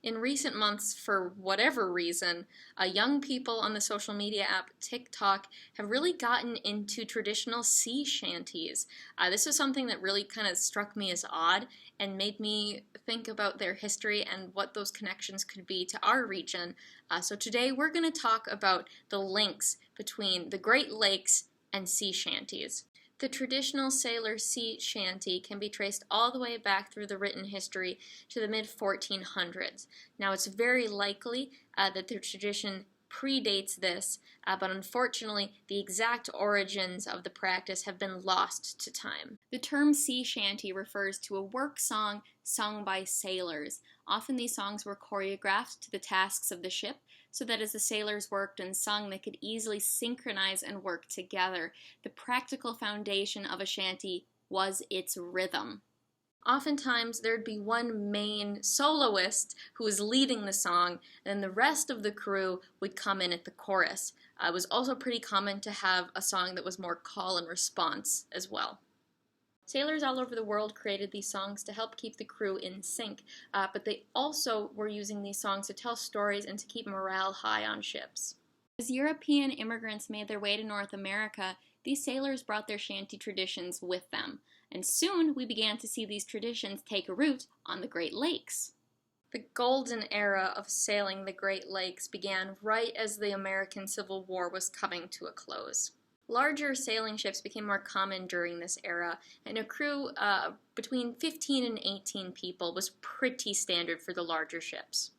In recent months, for whatever reason, young people on the social media app TikTok have really gotten into traditional sea shanties. This was something that really kind of struck me as odd and made me think about their history and what those connections could be to our region. So today we're going to talk about the links between the Great Lakes and sea shanties. The traditional sailor sea shanty can be traced all the way back through the written history to the mid-1400s. Now, it's very likely that the tradition predates this, but unfortunately, the exact origins of the practice have been lost to time. The term sea shanty refers to a work song sung by sailors. Often these songs were choreographed to the tasks of the ship, so that as the sailors worked and sung, they could easily synchronize and work together. The practical foundation of a shanty was its rhythm. Oftentimes, there'd be one main soloist who was leading the song, and then the rest of the crew would come in at the chorus. It was also pretty common to have a song that was more call and response as well. Sailors all over the world created these songs to help keep the crew in sync, but they also were using these songs to tell stories and to keep morale high on ships. As European immigrants made their way to North America, these sailors brought their shanty traditions with them, and soon we began to see these traditions take root on the Great Lakes. The golden era of sailing the Great Lakes began right as the American Civil War was coming to a close. Larger sailing ships became more common during this era, and a crew between 15 and 18 people was pretty standard for the larger ships.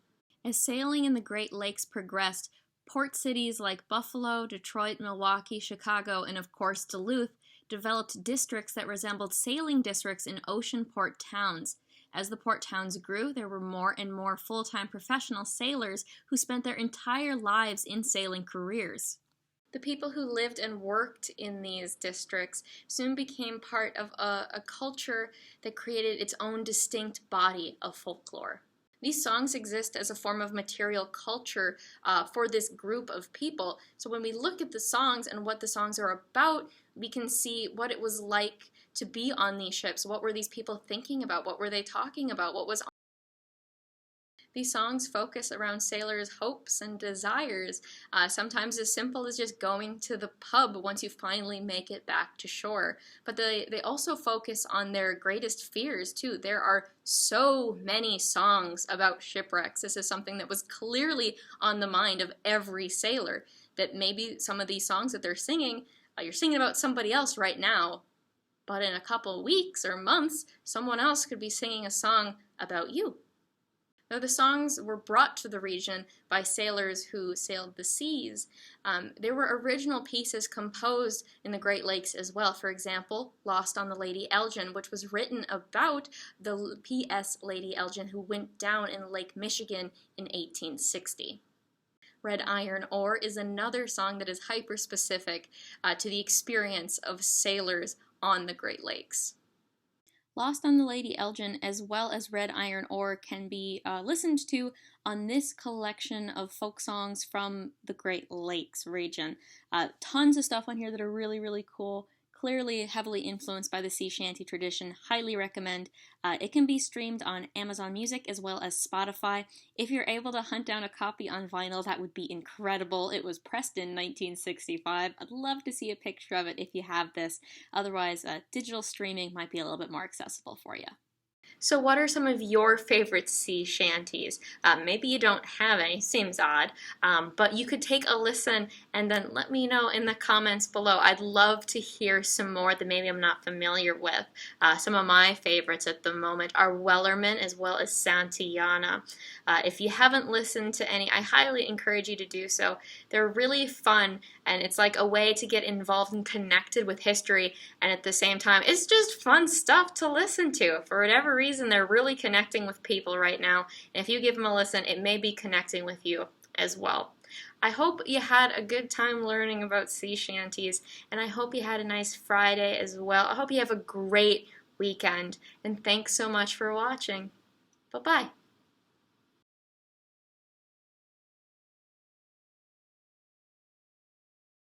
As sailing in the Great Lakes progressed, port cities like Buffalo, Detroit, Milwaukee, Chicago, and of course Duluth developed districts that resembled sailing districts in ocean port towns. As the port towns grew, there were more and more full-time professional sailors who spent their entire lives in sailing careers. The people who lived and worked in these districts soon became part of a culture that created its own distinct body of folklore. These songs exist as a form of material culture for this group of people. So when we look at the songs and what the songs are about, we can see what it was like to be on these ships. What were these people thinking about? What were they talking about? What was These songs focus around sailors' hopes and desires, sometimes as simple as just going to the pub once you finally make it back to shore. But they also focus on their greatest fears, too. There are so many songs about shipwrecks. This is something that was clearly on the mind of every sailor, that maybe some of these songs that they're singing, you're singing about somebody else right now, but in a couple weeks or months, someone else could be singing a song about you. Though the songs were brought to the region by sailors who sailed the seas, there were original pieces composed in the Great Lakes as well. For example, Lost on the Lady Elgin, which was written about the P.S. Lady Elgin who went down in Lake Michigan in 1860. Red Iron Ore is another song that is hyper-specific to the experience of sailors on the Great Lakes. Lost on the Lady Elgin, as well as Red Iron Ore, can be listened to on this collection of folk songs from the Great Lakes region. Tons of stuff on here that are really, really cool. Clearly heavily influenced by the sea shanty tradition. Highly recommend. It can be streamed on Amazon Music as well as Spotify. If you're able to hunt down a copy on vinyl, that would be incredible. It was pressed in 1965. I'd love to see a picture of it if you have this. Otherwise, digital streaming might be a little bit more accessible for you. So what are some of your favorite sea shanties? Maybe you don't have any, seems odd, but you could take a listen and then let me know in the comments below. I'd love to hear some more that maybe I'm not familiar with. Some of my favorites at the moment are Wellerman as well as Santillana. If you haven't listened to any, I highly encourage you to do so. They're really fun, and it's like a way to get involved and connected with history, and at the same time, it's just fun stuff to listen to. For whatever reason, they're really connecting with people right now, and if you give them a listen, it may be connecting with you as well. I hope you had a good time learning about sea shanties, and I hope you had a nice Friday as well. I hope you have a great weekend, and thanks so much for watching. Bye-bye.